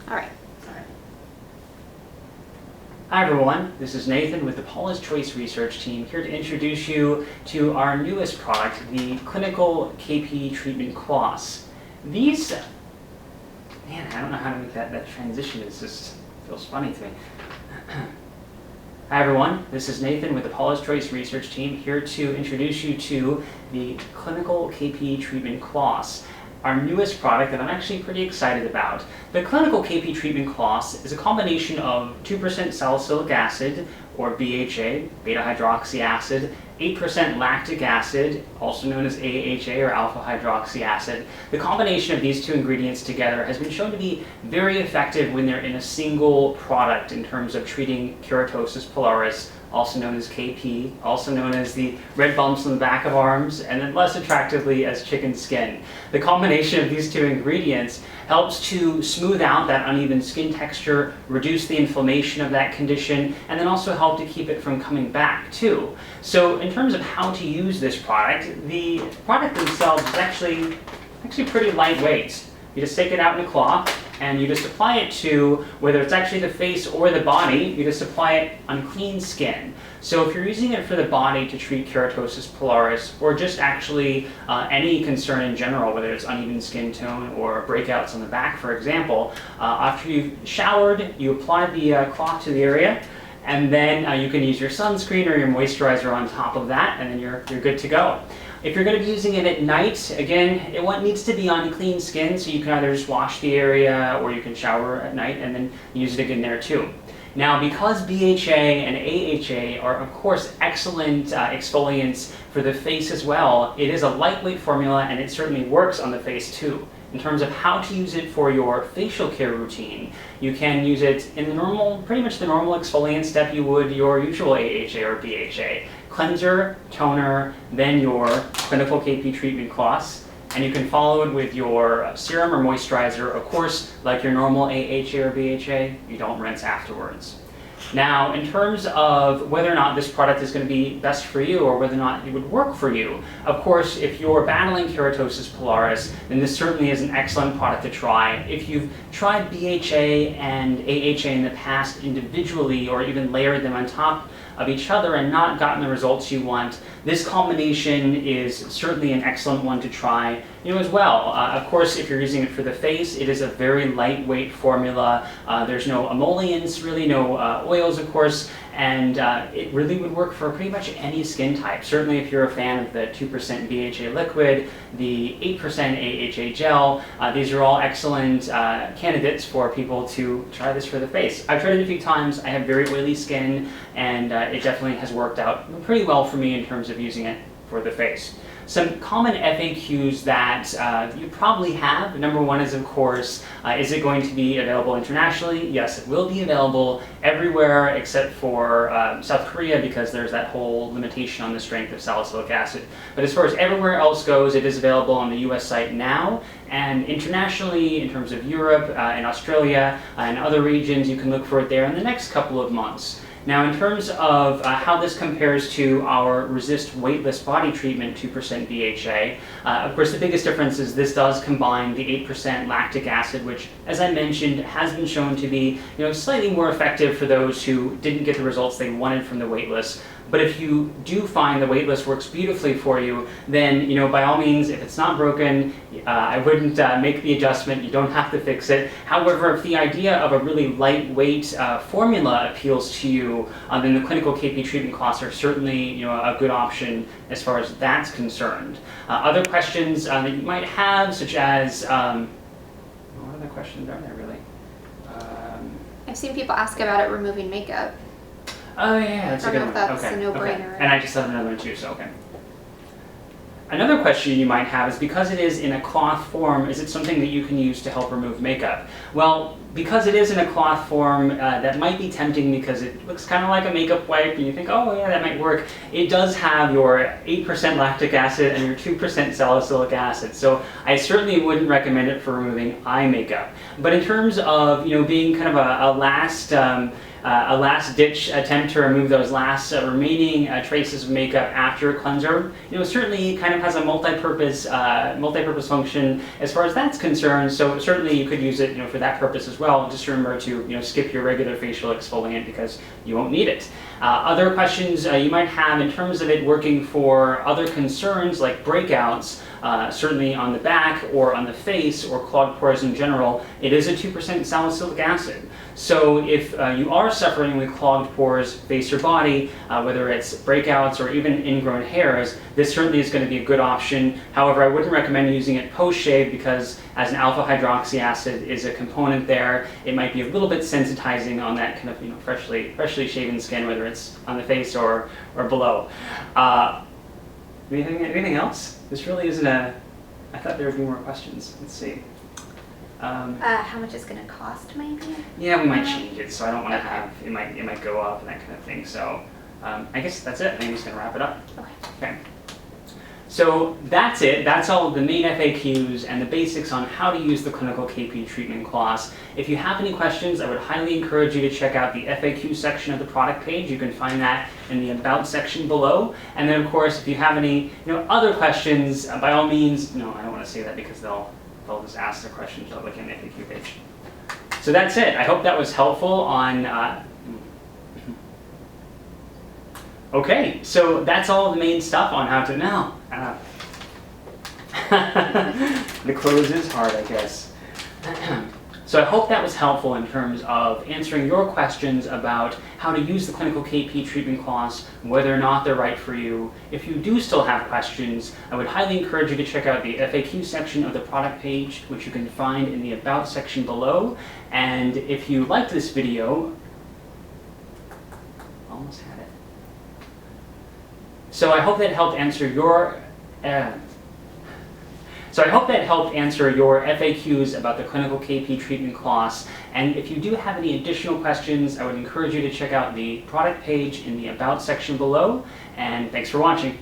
All right. Hi everyone, this is Nathan with the Paula's Choice research team here to introduce you to our newest product, the Clinical KP Treatment Cloths. These, man, I don't know how to make that transition, it just feels funny to me. Hi everyone, this is Nathan with the Paula's Choice research team here to introduce you to the Clinical KP Treatment Cloths, our newest product that I'm actually pretty excited about. The Clinical KP Treatment Cloths is a combination of 2% salicylic acid, or BHA, beta-hydroxy acid, 8% lactic acid, also known as AHA or alpha-hydroxy acid. The combination of these two ingredients together has been shown to be very effective when they're in a single product in terms of treating keratosis pilaris, also known as KP, also known as the red bumps on the back of arms, and then less attractively as chicken skin. The combination of these two ingredients helps to smooth out that uneven skin texture, reduce the inflammation of that condition, and then also help to keep it from coming back too. So in terms of how to use this product, the product themselves is actually pretty lightweight. You just take it out in a cloth and you just apply it to, whether it's actually the face or the body, you just apply it on clean skin. So if you're using it for the body to treat keratosis pilaris, or just actually any concern in general, whether it's uneven skin tone or breakouts on the back, for example, after you've showered, you apply the cloth to the area, and then you can use your sunscreen or your moisturizer on top of that, and then you're good to go. If you're going to be using it at night, again, it needs to be on clean skin, so you can either just wash the area or you can shower at night and then use it again there too. Now, because BHA and AHA are, of course, excellent exfoliants for the face as well, it is a lightweight formula and it certainly works on the face too. In terms of how to use it for your facial care routine, you can use it in the normal, pretty much the normal exfoliant step you would your usual AHA or BHA. Cleanser, toner, then your Clinical KP Treatment Cloths, and you can follow it with your serum or moisturizer. Of course, like your normal AHA or BHA, you don't rinse afterwards. Now, in terms of whether or not this product is going to be best for you or whether or not it would work for you, of course, if you're battling keratosis pilaris, then this certainly is an excellent product to try. If you've tried BHA and AHA in the past individually or even layered them on top of each other and not gotten the results you want, this combination is certainly an excellent one to try as well. Of course, if you're using it for the face, it is a very lightweight formula. There's no emollients, really no oils, of course, and it really would work for pretty much any skin type. Certainly if you're a fan of the 2% BHA liquid, the 8% AHA gel, these are all excellent candidates for people to try this for the face. I've tried it a few times. I have very oily skin, and it definitely has worked out pretty well for me in terms of using it for the face. Some common FAQs that you probably have. Number one is, of course, is it going to be available internationally? Yes, it will be available everywhere except for South Korea, because there's that whole limitation on the strength of salicylic acid. But as far as everywhere else goes, it is available on the US site now, and internationally, in terms of Europe and Australia and other regions, you can look for it there in the next couple of months. Now, in terms of how this compares to our Resist Weightless Body Treatment 2% BHA, of course the biggest difference is this does combine the 8% lactic acid, which, as I mentioned, has been shown to be slightly more effective for those who didn't get the results they wanted from the weightless. But if you do find the weightless works beautifully for you, then by all means, if it's not broken, I wouldn't make the adjustment. You don't have to fix it. However, if the idea of a really lightweight formula appeals to you, then the Clinical KP Treatment Cloths are certainly a good option as far as that's concerned. Other questions that you might have, such as what other questions are there really? I've seen people ask about it removing makeup. Oh yeah, that's a good one. That's okay. a no-brainer. Okay. And I just have another one too, so okay. Another question you might have is, because it is in a cloth form, is it something that you can use to help remove makeup? Well, because it is in a cloth form, that might be tempting because it looks kind of like a makeup wipe and you think, oh yeah, that might work. It does have your 8% lactic acid and your 2% salicylic acid, so I certainly wouldn't recommend it for removing eye makeup. But in terms of being kind of a last a last-ditch attempt to remove those last remaining traces of makeup after a cleanser. Certainly kind of has a multi-purpose function as far as that's concerned. So certainly you could use it, for that purpose as well. Just remember to, skip your regular facial exfoliant because you won't need it. Other questions you might have in terms of it working for other concerns like breakouts, certainly on the back or on the face or clogged pores in general, it is a 2% salicylic acid. So if you are suffering with clogged pores, face or body, whether it's breakouts or even ingrown hairs, this certainly is going to be a good option. However, I wouldn't recommend using it post-shave because as an alpha hydroxy acid is a component there, it might be a little bit sensitizing on that kind of freshly shaven skin, whether it's on the face or below. Anything else? This really isn't a. I thought there would be more questions. Let's see. How much it's going to cost, maybe? Yeah, we might change it, so I don't want to have it might go up and that kind of thing. So I guess that's it. I think I'm just going to wrap it up. Okay. So that's it. That's all of the main FAQs and the basics on how to use the clinical KP treatment cloths. If you have any questions, I would highly encourage you to check out the FAQ section of the product page. You can find that in the About section below. And then, of course, if you have any other questions, by all means, no, I don't want to say that because they'll just ask the questions without looking at the FAQ page. So that's it. I hope that was helpful on. Okay, so that's all the main stuff on how to now. The close is hard, I guess. So I hope that was helpful in terms of answering your questions about how to use the clinical KP treatment cloths, whether or not they're right for you. If you do still have questions, I would highly encourage you to check out the FAQ section of the product page, which you can find in the About section below. And if you liked this video, almost had it. So I hope that helped answer your FAQs about the clinical KP treatment cloths. And if you do have any additional questions, I would encourage you to check out the product page in the About section below. And thanks for watching.